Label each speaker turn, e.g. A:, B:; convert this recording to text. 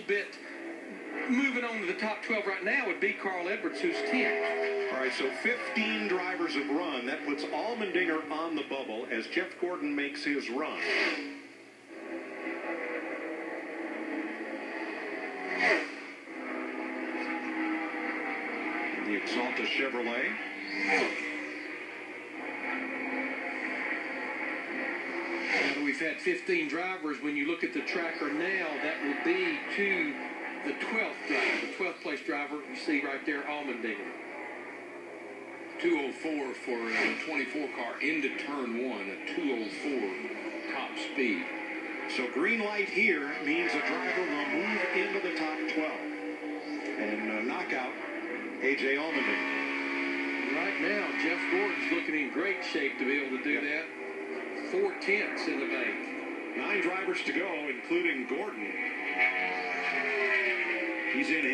A: bit. Moving on to the top 12 right now would be Carl Edwards, who's 10th.
B: All right, so 15 drivers have run. That puts Allmendinger on the bubble as Jeff Gordon makes his run. The Axalta Chevrolet.
A: Now that we've had 15 drivers, when you look at the tracker now, that will be to the 12th driver, the 12th place driver. You see right there, Allmendinger.
C: 204 for a 24 car into turn 1, a 204 top speed.
B: So green light here means a driver will move into the top 12 and knock out A.J. Allmendinger.
A: Right now, Jeff Gordon's looking in great shape to be able to do that. 4/10 in the bank.
B: 9 drivers to go, including Gordon. He's in